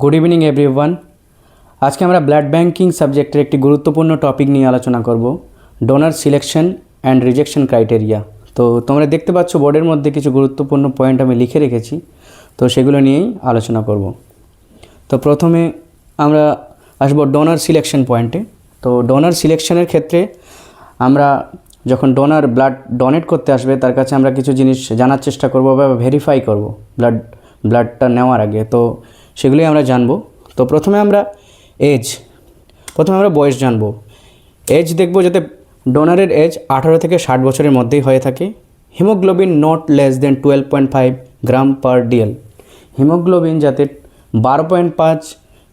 Good evening everyone. আজকে আমরা blood banking সাবজেক্টের একটি গুরুত্বপূর্ণ টপিক নিয়ে আলোচনা করব, donor selection and rejection criteria. তো তোমরা দেখতে পাচ্ছ বোর্ডের মধ্যে কিছু গুরুত্বপূর্ণ পয়েন্ট আমি লিখে রেখেছি, তো সেগুলো নিয়েই আলোচনা করব। তো প্রথমে আমরা আসবো ডোনার সিলেকশন পয়েন্টে। তো ডোনার সিলেকশনের ক্ষেত্রে আমরা যখন ডোনার ব্লাড ডোনেট করতে আসবে তার কাছে আমরা কিছু জিনিস জানার চেষ্টা করব বা ভেরিফাই করব ব্লাডটা নেওয়ার আগে। তো সেগুলোই আমরা জানবো। তো প্রথমে আমরা বয়স জানবো। এজ দেখব যাতে ডোনারের এজ 18 থেকে 60 বছরের মধ্যেই হয়ে থাকে। Haemoglobin not less than 12.5 gram per DL. Haemoglobin যাতে 12.5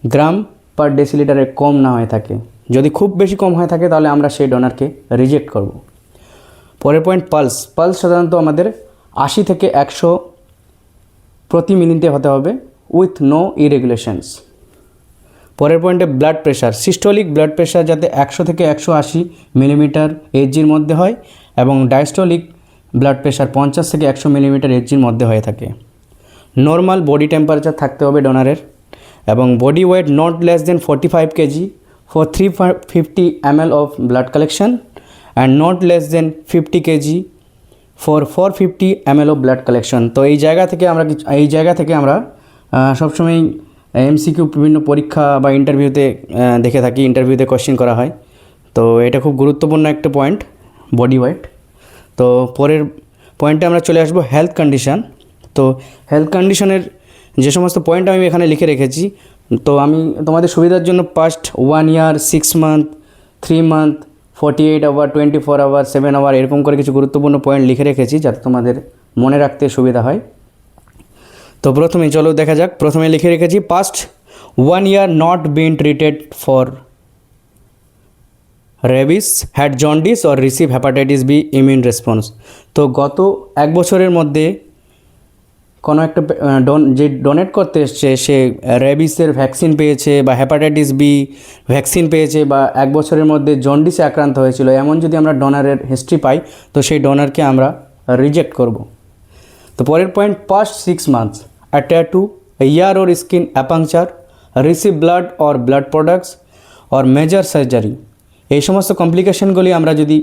গ্রাম পার ডেসিলিটারের কম না হয়ে থাকে। যদি খুব বেশি কম হয়ে থাকে তাহলে আমরা সেই ডোনারকে রিজেক্ট করব। পরের পয়েন্ট পালস সাধারণত আমাদের 80 থেকে 100 প্রতি মিনিটে হতে হবে উইথ নো ইরেগুলেশনস। পরের পয়েন্টে blood pressure, systolic blood pressure যাতে 100 থেকে 180 মিলিমিটার এইচজির মধ্যে হয় এবং ডায়াস্টোলিক ব্লাড প্রেশার 50 থেকে 100 মিলিমিটার এইচজির মধ্যে হয়ে থাকে। নর্মাল বডি টেম্পারেচার থাকতে হবে ডোনারের এবং body weight not less than 45 KG for 350 ml of blood collection and not less than 50 KG for 450 ml of blood collection. তো এই জায়গা থেকে আমরা সবসময় এমসিকিউ বিভিন্ন পরীক্ষা বা ইন্টারভিউতে দেখে থাকি, ইন্টারভিউতে কোশ্চেন করা হয়। তো এটা খুব গুরুত্বপূর্ণ একটা পয়েন্ট, বডি ওয়েট। তো পরের পয়েন্টে আমরা চলে আসবো হেলথ কন্ডিশন। তো হেলথ কন্ডিশনের যে সমস্ত পয়েন্ট আমি এখানে লিখে রেখেছি, তো আমি তোমাদের সুবিধার জন্য past 1 year, 6 month, 3 month, 48 hour, 24 hour, 7 hour এরকম করে কিছু গুরুত্বপূর্ণ পয়েন্ট লিখে রেখেছি যাতে তোমাদের মনে রাখতে সুবিধা হয়। তো প্রথমে চলো দেখা যাক। প্রথমে লিখে রেখেছি past 1 year not been treated for rabies, had jaundice or receive hepatitis B immune response. তো গত 1 বছরের মধ্যে কোনো একটা যে ডোনেট করতে এসছে সে রেবিসের ভ্যাকসিন পেয়েছে বা হেপাটাইটিস বি ভ্যাকসিন পেয়েছে বা 1 বছরের মধ্যে জন্ডিসে আক্রান্ত হয়েছিল, এমন যদি আমরা ডোনারের হিস্ট্রি পাই তো সেই ডোনারকে আমরা রিজেক্ট করব। তো পরের point past 6 months, a tattoo, a ear or skin apuncture, receive blood or blood products or major surgery। এই সমস্ত কমপ্লিকেশনগুলি আমরা যদি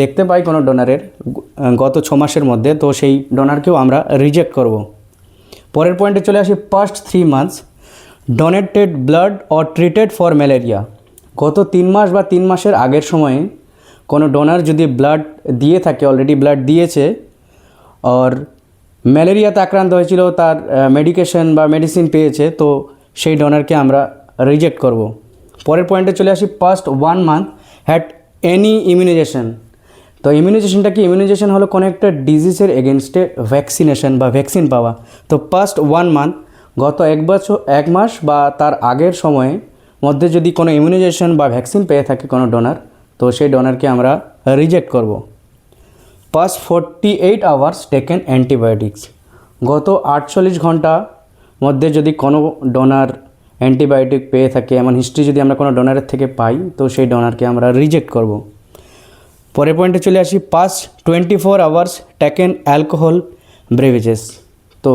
দেখতে পাই কোনো ডোনারের গত 6 মাসের মধ্যে, তো সেই ডোনারকেও আমরা রিজেক্ট করব। পরের পয়েন্টে চলে আসি past 3 months, donated blood or treated for malaria. গত 3 মাস বা 3 মাসের আগের সময়ে কোনো ডোনার যদি ব্লাড দিয়ে থাকে, অলরেডি ব্লাড দিয়েছে আর ম্যালেরিয়াতে আক্রান্ত হয়েছিল, তার মেডিকেশন বা মেডিসিন পেয়েছে, তো সেই ডোনারকে আমরা রিজেক্ট করব। পরের পয়েন্টে চলে আসি past 1 month had any immunization. তো ইমিউনাইজেশনটা কি? ইমিউনাইজেশন হলো কোনো একটা ডিজিজের এগেনস্টে ভ্যাকসিনেশন বা ভ্যাকসিন পাওয়া। তো পাস্ট 1 মান্থ, গত 1 মাস বা তার আগের সময়ে মধ্যে যদি কোনো ইমিউনাইজেশন বা ভ্যাকসিন পেয়ে থাকে কোনো ডোনার, তো সেই ডোনারকে আমরা রিজেক্ট করব। Past 48 hours taken antibiotics. গত 48 ঘন্টা মধ্যে যদি কোনো ডোনার অ্যান্টিবায়োটিক পেয়ে থাকে, এমন হিস্ট্রি যদি আমরা কোনো ডোনারের থেকে পাই, তো সেই ডোনারকে আমরা রিজেক্ট করব। পরের পয়েন্টে চলে আসি পাস্ট 24 আওয়ার্স টেকেন অ্যালকোহল ব্রেভেজেস। তো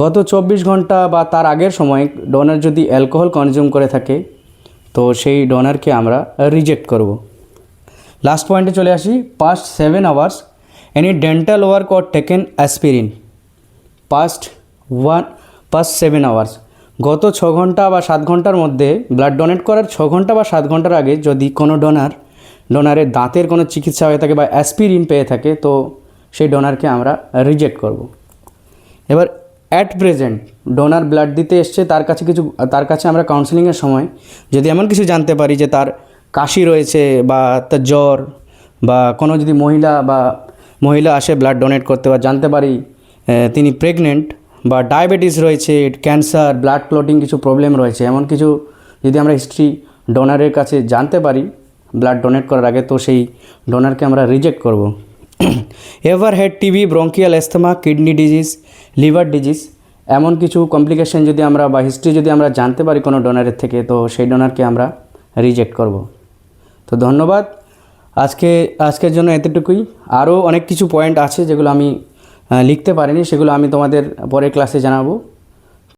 গত 24 ঘন্টা বা তার আগের সময় ডোনার যদি অ্যালকোহল কনজিউম করে থাকে, তো সেই ডোনারকে আমরা রিজেক্ট করব। লাস্ট পয়েন্টে চলে আসি past 7 hours any dental work or taken aspirin. Past 7 hours, গত 6 ঘন্টা বা 7 ঘন্টার মধ্যে ব্লাড ডোনেট করার 6 ঘন্টা বা 7 ঘন্টার আগে যদি কোনো ডোনারের দাঁতের কোনো চিকিৎসা হয়ে থাকে বা অ্যাসপিরিন পেয়ে থাকে, তো সেই ডোনারকে আমরা রিজেক্ট করব। এবার অ্যাট প্রেজেন্ট ডোনার ব্লাড দিতে এসছে, তার কাছে আমরা কাউন্সেলিংয়ের সময় যদি এমন কিছু জানতে পারি যে তার কাশি রয়েছে বা তার জ্বর বা কোনো যদি মহিলা আসে ব্লাড ডোনেট করতে, বা জানতে পারি তিনি প্রেগনেন্ট বা ডায়াবেটিস রয়েছে, ক্যান্সার, ব্লাড ক্লটিং কিছু প্রবলেম রয়েছে, এমন কিছু যদি আমরা হিস্ট্রি ডোনারের কাছে জানতে পারি ব্লাড ডোনেট করার আগে, তো সেই ডোনারকে আমরা রিজেক্ট করব। Ever head TB, bronchial asthma, kidney disease, liver disease, এমন কিছু কমপ্লিকেশন যদি আমরা বা হিস্ট্রি যদি আমরা জানতে পারি কোনো ডোনারের থেকে, তো সেই ডোনারকে আমরা রিজেক্ট করব। তো ধন্যবাদ। আজকের জন্য এতটুকুই। আরও অনেক কিছু পয়েন্ট আছে যেগুলো আমি লিখতে পারিনি, সেগুলো আমি তোমাদের পরের ক্লাসে জানাবো।